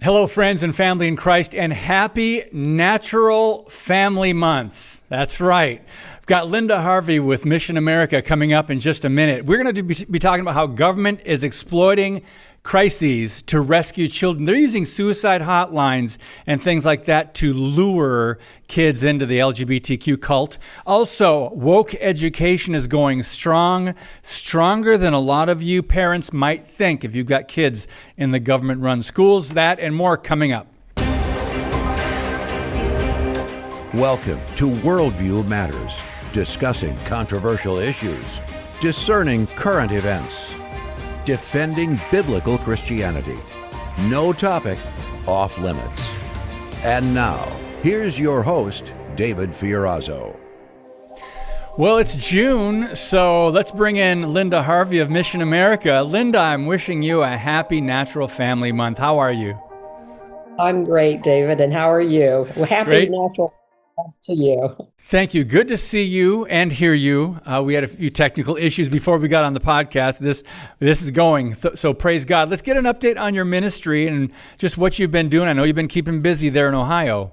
Hello, friends and family in Christ, and happy Natural Family Month. That's right. I've got Linda Harvey with Mission America coming up in just a minute. We're going to be talking about how government is exploiting crises to rescue children. They're using suicide hotlines and things like that to lure kids into the LGBTQ cult. Also, woke education is going strong, stronger than a lot of you parents might think if you've got kids in the government-run schools. That and more coming up. Welcome to Worldview Matters, discussing controversial issues, discerning current events, defending biblical Christianity. No topic off limits. And now, here's your host, David Fiorazzo. Well, it's June, so let's bring in Linda Harvey of Mission America. Linda, I'm wishing you a happy Natural Family Month. How are you? I'm great, David, and how are you? Well, happy Great. Natural Month to you. Thank you. Good to see you and hear you. We had a few technical issues before we got on the podcast. This is going, so praise God. Let's get an update on your ministry and just what you've been doing. I know you've been keeping busy there in Ohio.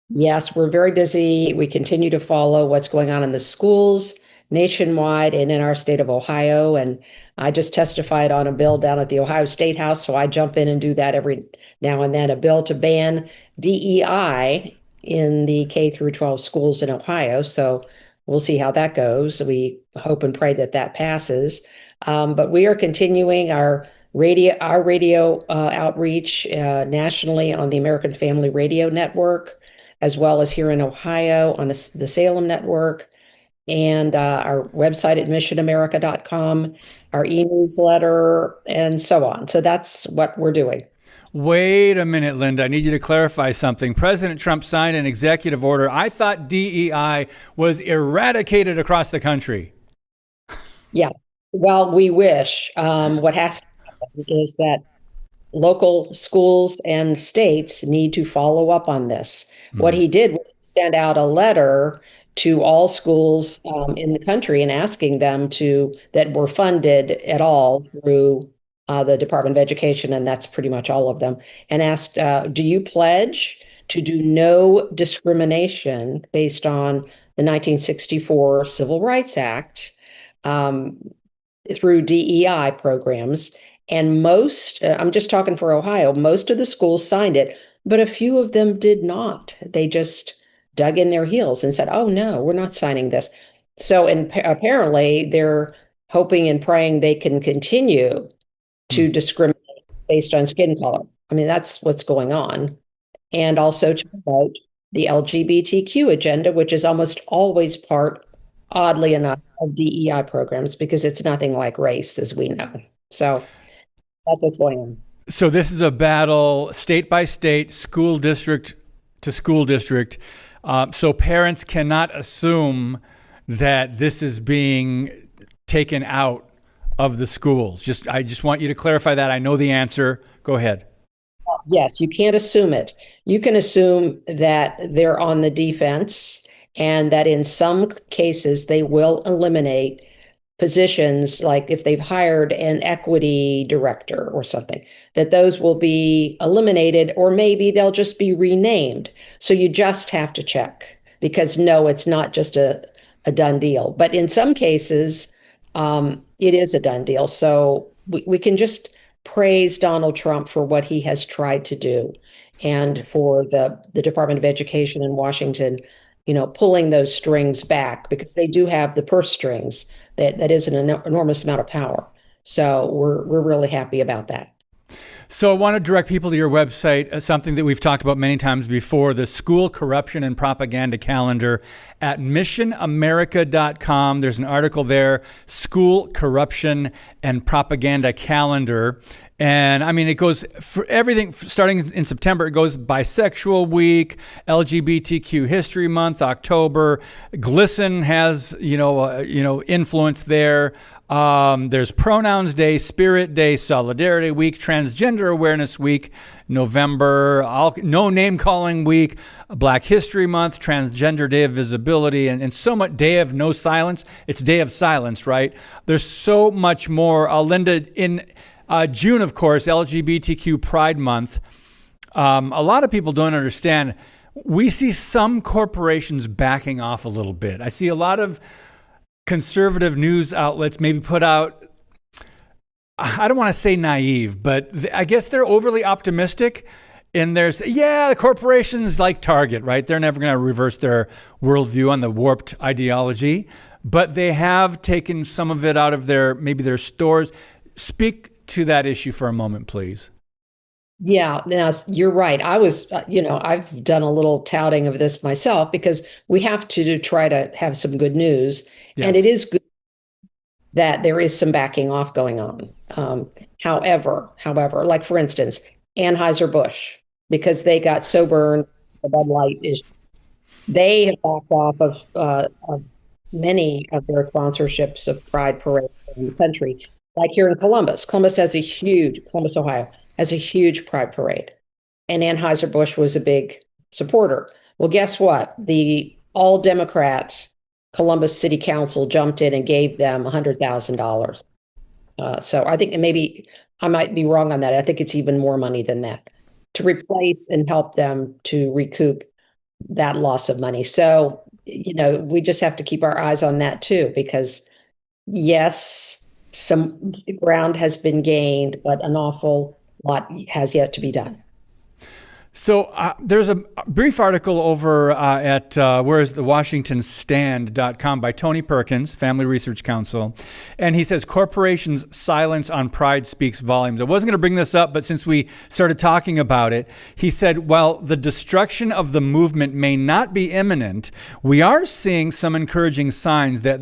Yes, we're very busy. We continue to follow what's going on in the schools nationwide and in our state of Ohio. And I just testified on a bill down at the Ohio State House, so I jump in and do that every now and then, a bill to ban DEI in the K through 12 schools in Ohio. So we'll see how that goes. We hope and pray that that passes. But we are continuing our radio outreach nationally on the American Family Radio Network, as well as here in Ohio on the Salem Network, and our website at missionamerica.com, our e-newsletter, and so on. So that's what we're doing. Wait a minute, Linda. I need you to clarify something. President Trump signed an executive order. I thought DEI was eradicated across the country. Yeah. Well, we wish. What has to happen is that local schools and states need to follow up on this. What he did was send out a letter to all schools in the country and asking them that were funded at all through the Department of Education, and that's pretty much all of them, and asked, do you pledge to do no discrimination based on the 1964 Civil Rights Act through DEI programs? And most, I'm just talking for Ohio, most of the schools signed it, but a few of them did not. They just dug in their heels and said, oh no, we're not signing this. So apparently they're hoping and praying they can continue to discriminate based on skin color. I mean, that's what's going on. And also to promote the LGBTQ agenda, which is almost always part, oddly enough, of DEI programs, because it's nothing like race, as we know. So that's what's going on. So this is a battle state by state, school district to school district. So parents cannot assume that this is being taken out of the schools. I just want you to clarify that. I know the answer. Go ahead. Yes, you can't assume it. You can assume that they're on the defense and that in some cases they will eliminate positions, like if they've hired an equity director or something, that those will be eliminated, or maybe they'll just be renamed. So you just have to check, because no, it's not just a done deal. But in some cases, it is a done deal. So we can just praise Donald Trump for what he has tried to do, and for the Department of Education in Washington, pulling those strings back, because they do have the purse strings. That is an enormous amount of power. So we're really happy about that. So I want to direct people to your website, something that we've talked about many times before, the School Corruption and Propaganda Calendar at missionamerica.com. There's an article there, School Corruption and Propaganda Calendar. And I mean, it goes for everything starting in September. It goes Bisexual Week, LGBTQ History Month, October. GLSEN has, influence there. There's Pronouns Day, Spirit Day, Solidarity Week, Transgender Awareness Week, November, No Name Calling Week, Black History Month, Transgender Day of Visibility, and so much. Day of No Silence. It's Day of Silence, right? There's so much more. Linda, June, of course, LGBTQ Pride Month. A lot of people don't understand. We see some corporations backing off a little bit. I see a lot of conservative news outlets maybe put out, I don't want to say naive, but I guess they're overly optimistic. And the corporations like Target, right? They're never going to reverse their worldview on the warped ideology, but they have taken some of it out of their stores. Speak to that issue for a moment, please. Yeah, now you're right. I was, I've done a little touting of this myself because we have to try to have some good news. Yes. And it is good that there is some backing off going on. However, like for instance, Anheuser-Busch, because they got so burned, the Bud Light issue, they have backed off of many of their sponsorships of Pride parades in the country. Like here in Columbus, Columbus, Ohio, has a huge Pride parade, and Anheuser-Busch was a big supporter. Well, guess what? The all Democrat Columbus City Council jumped in and gave them $100,000. So I think maybe I might be wrong on that. I think it's even more money than that to replace and help them to recoup that loss of money. So, we just have to keep our eyes on that too, because yes, some ground has been gained, but an awful lot has yet to be done. So there's a brief article over at the WashingtonStand.com by Tony Perkins, Family Research Council. And he says, corporations' silence on pride speaks volumes. I wasn't going to bring this up, but since we started talking about it, he said, while the destruction of the movement may not be imminent, we are seeing some encouraging signs that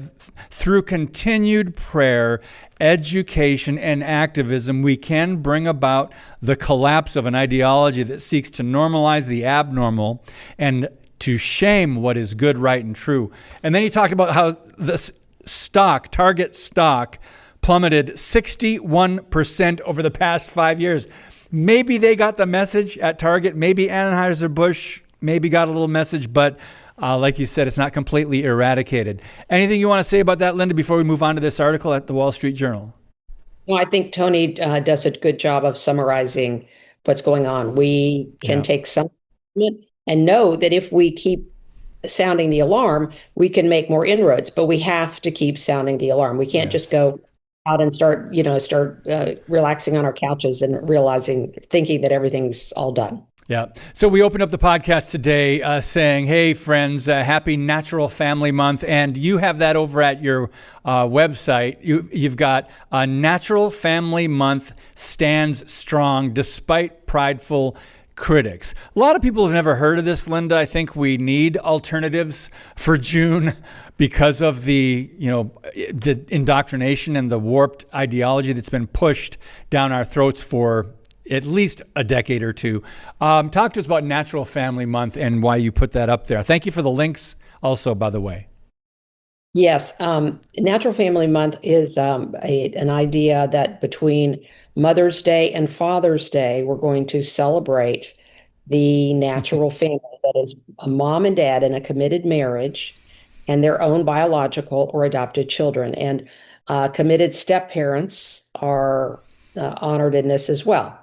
through continued prayer, education, and activism, we can bring about the collapse of an ideology that seeks to normalize the abnormal and to shame what is good, right, and true. And then he talked about how the Target stock, plummeted 61% over the past 5 years. Maybe they got the message at Target. Maybe Anheuser-Busch maybe got a little message, but like you said, it's not completely eradicated. Anything you want to say about that, Linda, before we move on to this article at the Wall Street Journal? Well, I think Tony does a good job of summarizing what's going on. We can take some and know that if we keep sounding the alarm, we can make more inroads, but we have to keep sounding the alarm. We can't just go out and start relaxing on our couches and thinking that everything's all done. Yeah. So we opened up the podcast today saying, hey, friends, happy Natural Family Month. And you have that over at your website. You've got Natural Family Month stands strong despite prideful critics. A lot of people have never heard of this, Linda. I think we need alternatives for June because of the indoctrination and the warped ideology that's been pushed down our throats for at least a decade or two. Talk to us about Natural Family Month and why you put that up there. Thank you for the links also, by the way. Yes. Natural Family Month is an idea that between Mother's Day and Father's Day, we're going to celebrate the natural family, that is a mom and dad in a committed marriage and their own biological or adopted children. And committed step parents are honored in this as well.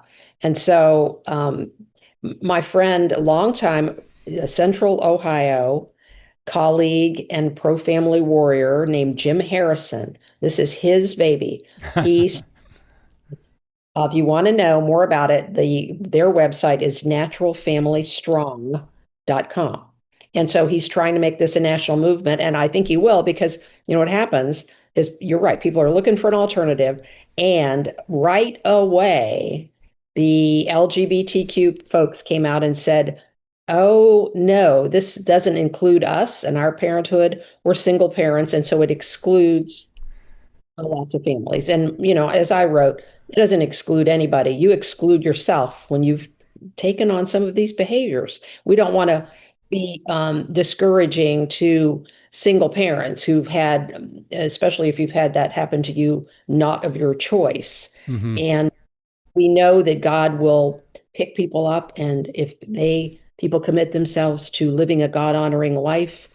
And so my friend, longtime Central Ohio colleague and pro-family warrior named Jim Harrison, this is his baby. If you want to know more about it, their website is naturalfamilystrong.com. And so he's trying to make this a national movement, and I think he will, because what happens is, you're right, people are looking for an alternative, and right away the LGBTQ folks came out and said, oh, no, this doesn't include us and our parenthood. We're single parents, and so it excludes lots of families. And, as I wrote, it doesn't exclude anybody. You exclude yourself when you've taken on some of these behaviors. We don't want to be discouraging to single parents who've had, especially if you've had that happen to you, not of your choice. Mm-hmm. And we know that God will pick people up, and if people commit themselves to living a God-honoring life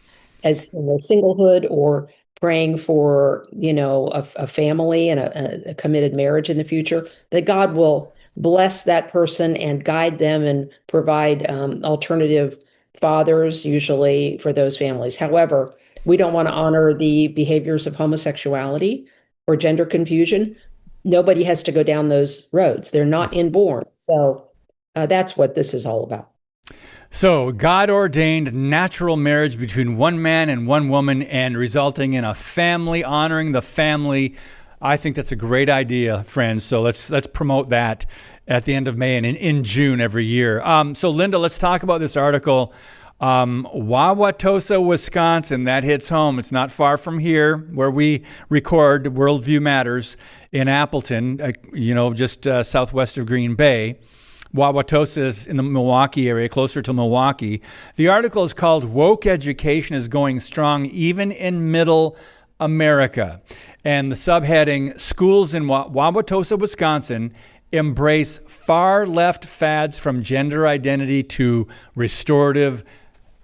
as in their singlehood or praying for, a family and a committed marriage in the future, that God will bless that person and guide them and provide alternative fathers, usually for those families. However, we don't want to honor the behaviors of homosexuality or gender confusion. Nobody has to go down those roads. They're not inborn. So that's what this is all about. So, God ordained natural marriage between one man and one woman and resulting in a family, honoring the family. I think that's a great idea, friends. So let's promote that at the end of May and in June every year. So Linda, let's talk about this article. Wauwatosa, Wisconsin, that hits home. It's not far from here where we record Worldview Matters in Appleton, just southwest of Green Bay. Wauwatosa is in the Milwaukee area, closer to Milwaukee. The article is called Woke Education is Going Strong Even in Middle America. And the subheading, Schools in Wauwatosa, Wisconsin embrace far left fads from gender identity to restorative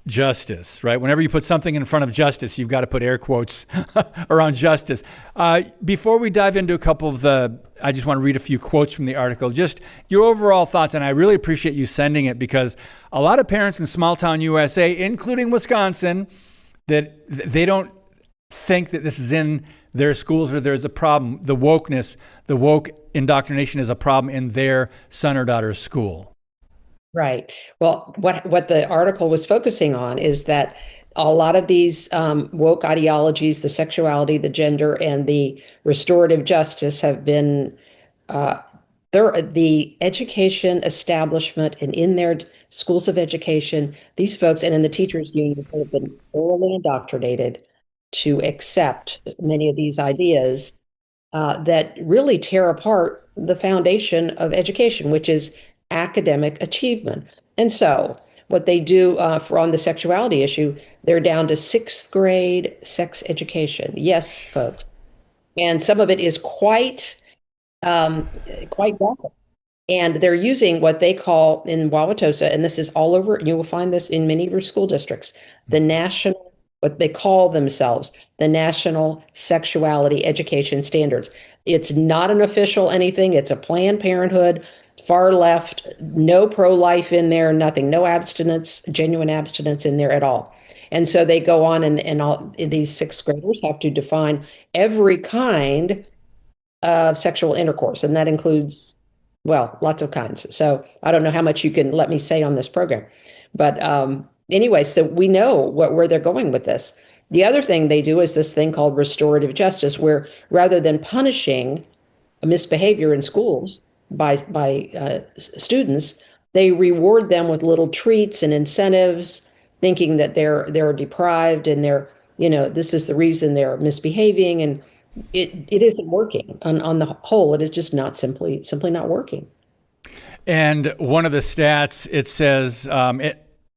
justice, right? Whenever you put something in front of justice, you've got to put air quotes around justice. Before we dive into a couple of I just want to read a few quotes from the article, just your overall thoughts. And I really appreciate you sending it because a lot of parents in small town USA, including Wisconsin, that they don't think that this is in their schools or there's a problem. The wokeness, the woke indoctrination is a problem in their son or daughter's school. Right. Well, what the article was focusing on is that a lot of these woke ideologies, the sexuality, the gender, and the restorative justice have been the education establishment and in their schools of education, these folks and in the teachers' unions have been thoroughly indoctrinated to accept many of these ideas that really tear apart the foundation of education, which is academic achievement. And so what they do for on the sexuality issue, they're down to 6th grade sex education. Yes, folks. And some of it is quite graphic. And they're using what they call in Wauwatosa, and this is all over, and you will find this in many of your school districts, what they call themselves, the National Sexuality Education Standards. It's not an official anything. It's a Planned Parenthood, far left, no pro-life in there, nothing, no abstinence, genuine abstinence in there at all. And so they go on and these 6th graders have to define every kind of sexual intercourse. And that includes, well, lots of kinds. So I don't know how much you can let me say on this program. But anyway, so we know where they're going with this. The other thing they do is this thing called restorative justice, where rather than punishing misbehavior in schools by students, they reward them with little treats and incentives, thinking that they're deprived and this is the reason they're misbehaving, and it isn't working on the whole. It is just not simply not working. And one of the stats, it says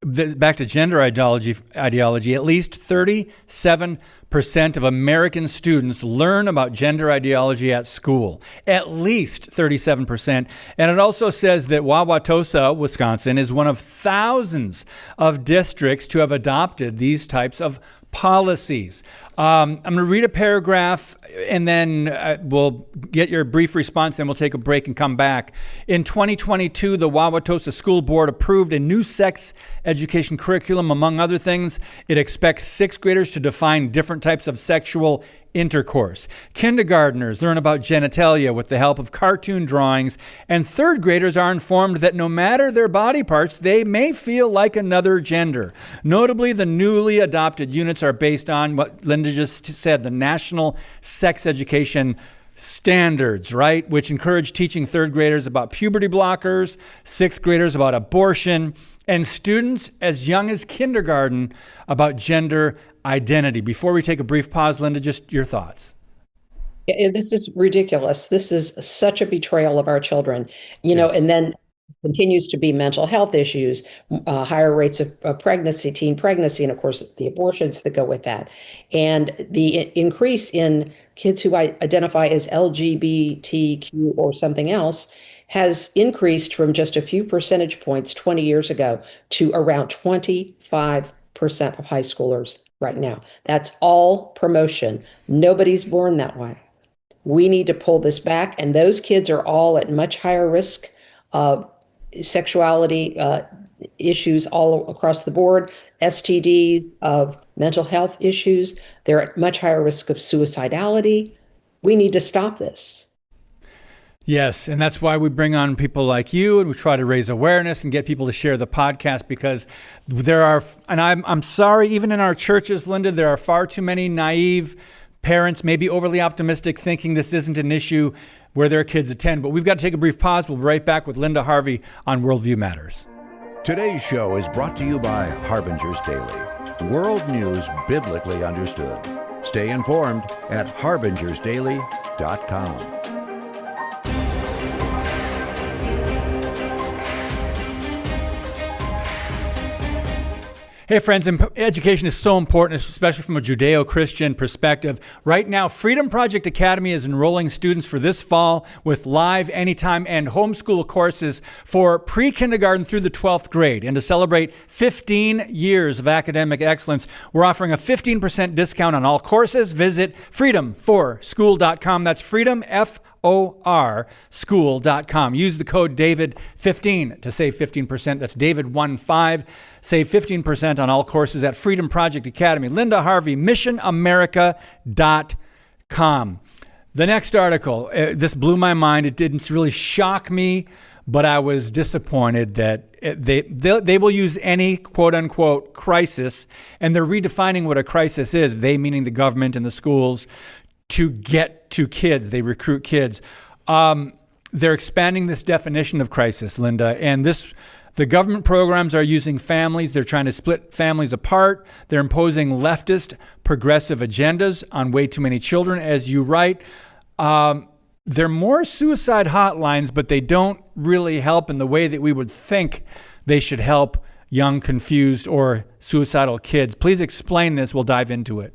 back to gender ideology, at least 37% of American students learn about gender ideology at school. At least 37%. And it also says that Wauwatosa, Wisconsin, is one of thousands of districts to have adopted these types of policies. I'm going to read a paragraph and then we'll get your brief response, then we'll take a break and come back. In 2022, the Wauwatosa School Board approved a new sex education curriculum. Among other things, it expects 6th graders to define different types of sexual intercourse. Kindergartners learn about genitalia with the help of cartoon drawings, and 3rd graders are informed that no matter their body parts, they may feel like another gender. Notably, the newly adopted units are based on what Linda just said, the National Sex Education Standards, right? Which encourage teaching 3rd graders about puberty blockers, 6th graders about abortion, and students as young as kindergarten about gender identity. Before we take a brief pause, Linda, just your thoughts. This is ridiculous. This is such a betrayal of our children, yes. And then continues to be mental health issues, higher rates of pregnancy, teen pregnancy, and of course the abortions that go with that. And the increase in kids who identify as LGBTQ or something else has increased from just a few percentage points 20 years ago to around 25% of high schoolers right now. That's all promotion. Nobody's born that way. We need to pull this back, and those kids are all at much higher risk of sexuality issues all across the board, STDs, of mental health issues. They're at much higher risk of suicidality. We need to stop this. Yes, and that's why we bring on people like you, and we try to raise awareness and get people to share the podcast, because there are, and I'm sorry, even in our churches, Linda, there are far too many naive parents, maybe overly optimistic, thinking this isn't an issue where their kids attend. But we've got to take a brief pause. We'll be right back with Linda Harvey on Worldview Matters. Today's show is brought to you by Harbinger's Daily, world news biblically understood. Stay informed at harbingersdaily.com. Hey friends, education is so important, especially from a Judeo-Christian perspective. Right now, Freedom Project Academy is enrolling students for this fall with live, anytime, and homeschool courses for pre-kindergarten through the 12th grade. And to celebrate 15 years of academic excellence, we're offering a 15% discount on all courses. Visit freedomforschool.com. That's freedom, school.com. Use the code DAVID15 to save 15%. That's David15. Save 15% on all courses at Freedom Project Academy. Linda Harvey, missionamerica.com. The next article, this blew my mind. It didn't really shock me, but I was disappointed that they will use any quote unquote crisis, and they're redefining what a crisis is. They meaning the government and the schools, to get to kids. They recruit kids. They're expanding this definition of crisis, Linda, and the government programs are using families. They're trying to split families apart. They're imposing leftist, progressive agendas on way too many children, as you write. They're more suicide hotlines, but they don't really help in the way that we would think they should help young, confused, or suicidal kids. Please explain this. We'll dive into it.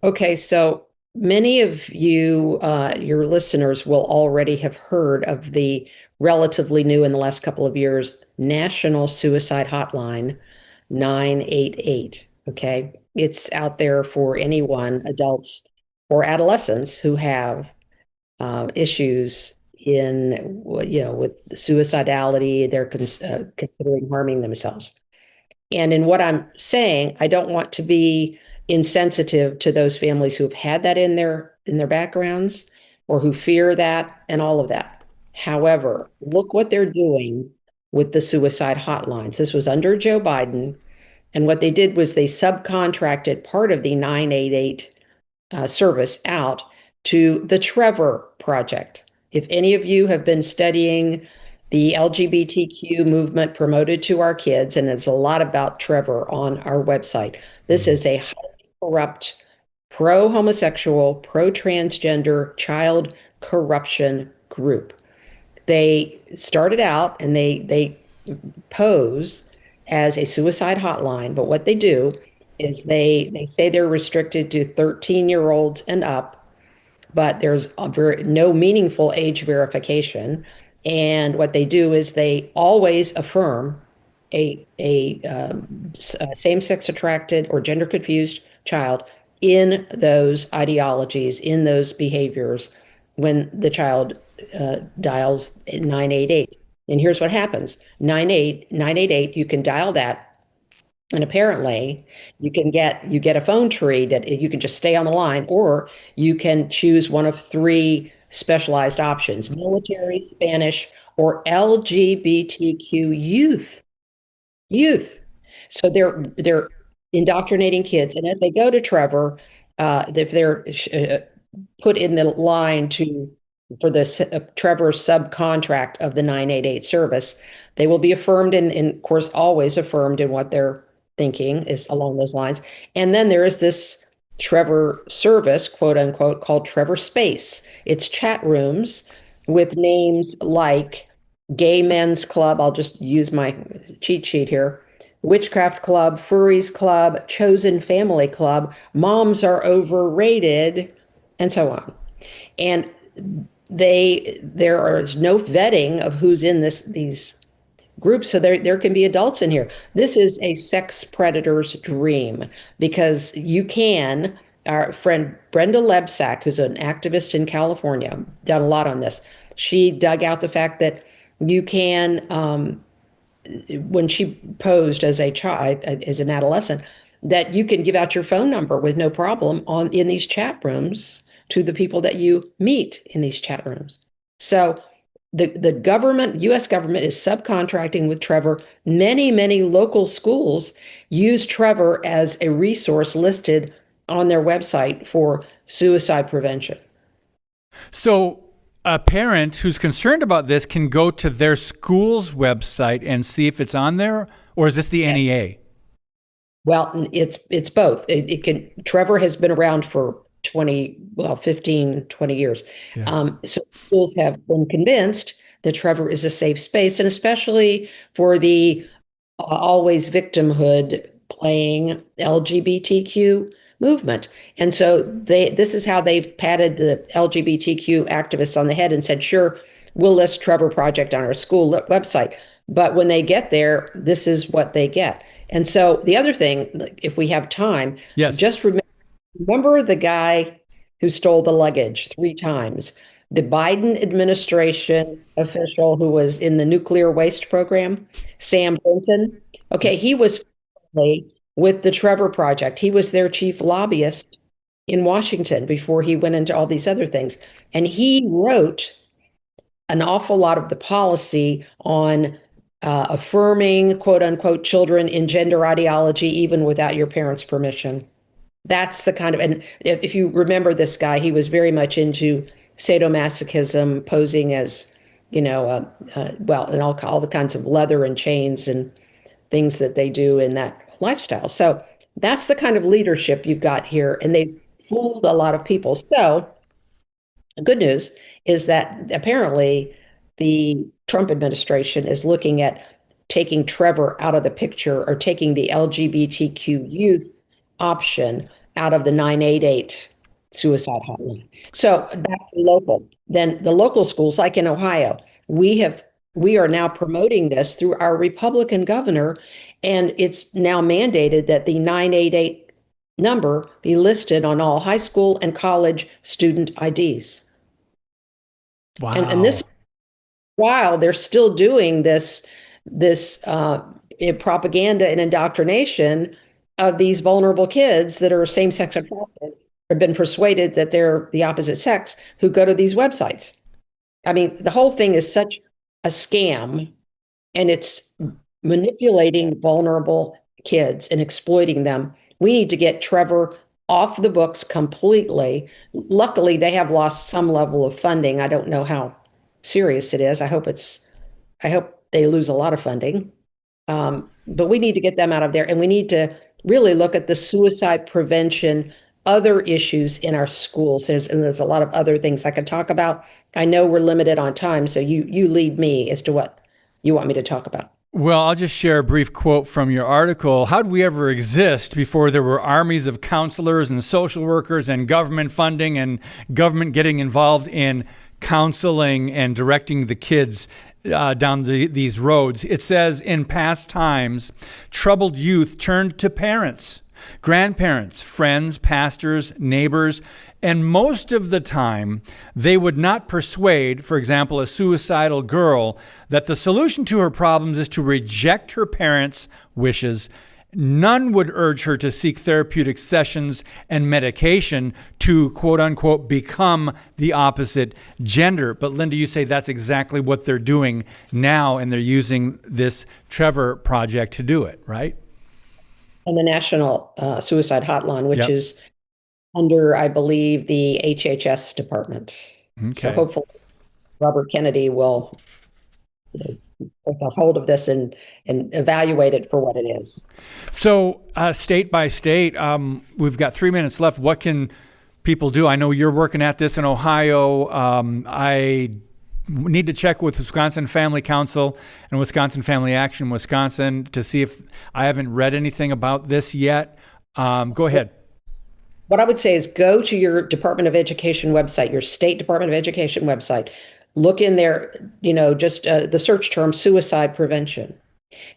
Okay, so many of you, your listeners, will already have heard of the relatively new in the last couple of years National Suicide Hotline 988. Okay, it's out there for anyone, adults or adolescents, who have issues with suicidality. They're considering harming themselves. And in what I'm saying, I don't want to be insensitive to those families who have had that in their backgrounds, or who fear that, and all of that. However, look what they're doing with the suicide hotlines. This was under Joe Biden, and what they did was they subcontracted part of the 988 service out to the Trevor Project. If any of you have been studying the LGBTQ movement promoted to our kids, and there's a lot about Trevor on our website. This is a highly corrupt, pro-homosexual, pro-transgender child corruption group. They started out and they pose as a suicide hotline, but what they do is they say they're restricted to 13-year-olds and up, but there's no meaningful age verification. And what they do is they always affirm a same-sex attracted or gender confused child in those ideologies, in those behaviors, when the child dials 988. And here's what happens. 988, you can dial that, and apparently you get a phone tree that you can just stay on the line, or you can choose one of three specialized options: military, Spanish, or LGBTQ youth. So they're indoctrinating kids, and if they go to Trevor, if they're put in the line for the Trevor subcontract of the 988 service, they will be affirmed, and of course always affirmed in what they're thinking is along those lines. And then there is this Trevor service, quote unquote, called Trevor Space. It's chat rooms with names like Gay Men's Club. I'll just use my cheat sheet here. Witchcraft Club, Furries Club, Chosen Family Club, Moms Are Overrated, and so on. And there is no vetting of who's in these groups. So there can be adults in here. This is a sex predator's dream because you can. Our friend Brenda Lebsack, who's an activist in California, done a lot on this. She dug out the fact that you can, when she posed as a child, as an adolescent, that you can give out your phone number with no problem in these chat rooms to the people that you meet in these chat rooms. So the government, U.S. government, is subcontracting with Trevor. Many local schools use Trevor as a resource listed on their website for suicide prevention. So a parent who's concerned about this can go to their school's website and see if it's on there, or is this the NEA? Well, it's both. Trevor has been around for 15, 20 years. Yeah. So schools have been convinced that Trevor is a safe space, and especially for the always victimhood playing LGBTQ movement. And so this is how they've patted the LGBTQ activists on the head and said, sure, we'll list Trevor Project on our school website. But when they get there, this is what they get. And so the other thing, if we have time, yes, just remember the guy who stole the luggage 3 times, the Biden administration official who was in the nuclear waste program, Sam Benton. Okay, he was with the Trevor Project. He was their chief lobbyist in Washington before he went into all these other things. And he wrote an awful lot of the policy on affirming, quote unquote, children in gender ideology, even without your parents' permission. That's the kind of, and if you remember this guy, he was very much into sadomasochism, posing as, and all the kinds of leather and chains and things that they do in that lifestyle. So that's the kind of leadership you've got here, and they've fooled a lot of people. So the good news is that apparently the Trump administration is looking at taking Trevor out of the picture, or taking the LGBTQ youth option out of the 988 suicide hotline. So back to local. Then the local schools, like in Ohio, we are now promoting this through our Republican governor, and it's now mandated that the 988 number be listed on all high school and college student IDs. Wow. And this, while they're still doing this propaganda and indoctrination of these vulnerable kids that are same-sex attracted, or been persuaded that they're the opposite sex, who go to these websites. I mean, the whole thing is such a scam, and it's manipulating vulnerable kids and exploiting them. We need to get Trevor off the books completely. Luckily, they have lost some level of funding. I don't know how serious it is. I hope they lose a lot of funding. But we need to get them out of there, and we need to really look at the suicide prevention, other issues in our schools. There's a lot of other things I could talk about. I know we're limited on time, so you lead me as to what you want me to talk about. Well, I'll just share a brief quote from your article. How'd we ever exist before there were armies of counselors and social workers and government funding and government getting involved in counseling and directing the kids down these roads? It says, in past times, troubled youth turned to parents, grandparents, friends, pastors, neighbors, and most of the time, they would not persuade, for example, a suicidal girl that the solution to her problems is to reject her parents' wishes. None would urge her to seek therapeutic sessions and medication to, quote unquote, become the opposite gender. But Linda, you say that's exactly what they're doing now, and they're using this Trevor Project to do it, right? And the National Suicide Hotline, which is under, I believe, the HHS department. Okay. So hopefully Robert Kennedy will take a hold of this and evaluate it for what it is. So state by state, we've got 3 minutes left. What can people do? I know you're working at this in Ohio. I need to check with Wisconsin Family Council and Wisconsin Family Action Wisconsin to see if I haven't read anything about this yet. Go ahead. What I would say is go to your Department of Education website, your state Department of Education website, look in there, just the search term suicide prevention.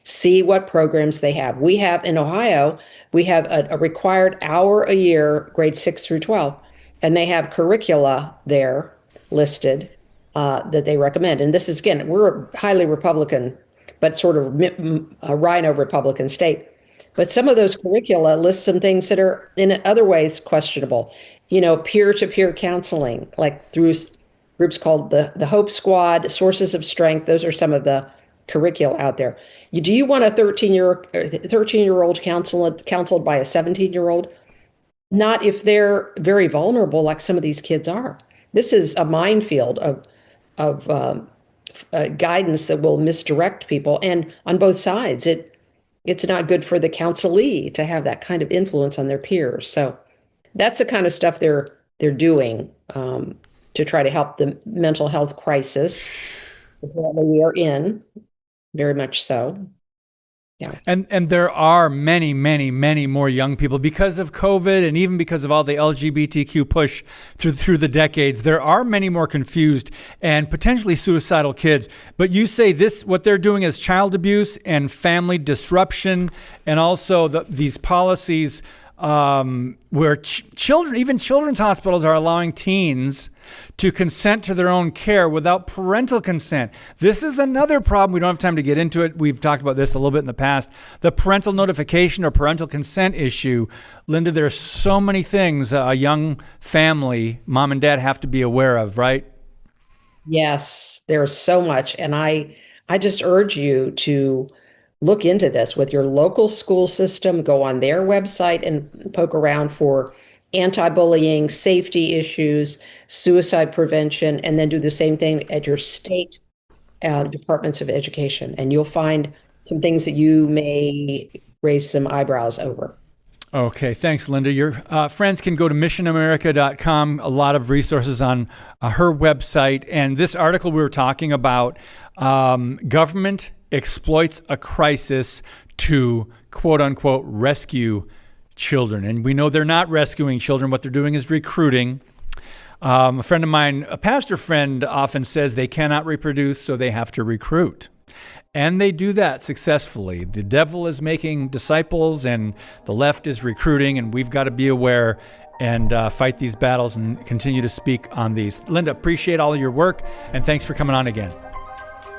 See what programs they have. We have in Ohio, we have a required hour a year, grades 6 through 12, and they have curricula there listed that they recommend. And this is, again, we're a highly Republican, but sort of a rhino Republican state. But some of those curricula list some things that are in other ways questionable. Peer-to-peer counseling, like through groups called the Hope Squad, Sources of Strength. Those are some of the curricula out there. Do you want a 13-year-old counseled by a 17-year-old? Not if they're very vulnerable, like some of these kids are. This is a minefield of guidance that will misdirect people, and on both sides, it's not good for the counselee to have that kind of influence on their peers. So that's the kind of stuff they're doing to try to help the mental health crisis that we are in, very much so. Yeah. And there are many, many, many more young people because of COVID and even because of all the LGBTQ push through the decades. There are many more confused and potentially suicidal kids. But you say what they're doing is child abuse and family disruption, and also these policies where even children's hospitals are allowing teens to consent to their own care without parental consent. This is another problem. We don't have time to get into it. We've talked about this a little bit in the past. The parental notification or parental consent issue. Linda, there's so many things a young family, mom and dad, have to be aware of, right? Yes, there's so much. And I just urge you to look into this with your local school system, go on their website and poke around for anti-bullying, safety issues, suicide prevention, and then do the same thing at your state departments of education. And you'll find some things that you may raise some eyebrows over. Okay, thanks, Linda. Your friends can go to missionamerica.com, a lot of resources on her website. And this article we were talking about, government exploits a crisis to, quote unquote, rescue children. And we know they're not rescuing children. What they're doing is recruiting. A friend of mine, a pastor friend, often says they cannot reproduce, so they have to recruit. And they do that successfully. The devil is making disciples and the left is recruiting, and we've got to be aware and fight these battles and continue to speak on these. Linda, appreciate all of your work, and thanks for coming on again.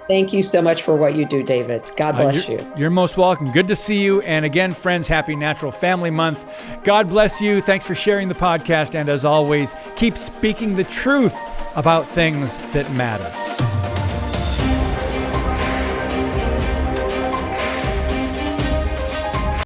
Thank you so much for what you do, David. God bless you. You're most welcome. Good to see you. And again, friends, happy Natural Family Month. God bless you. Thanks for sharing the podcast. And as always, keep speaking the truth about things that matter.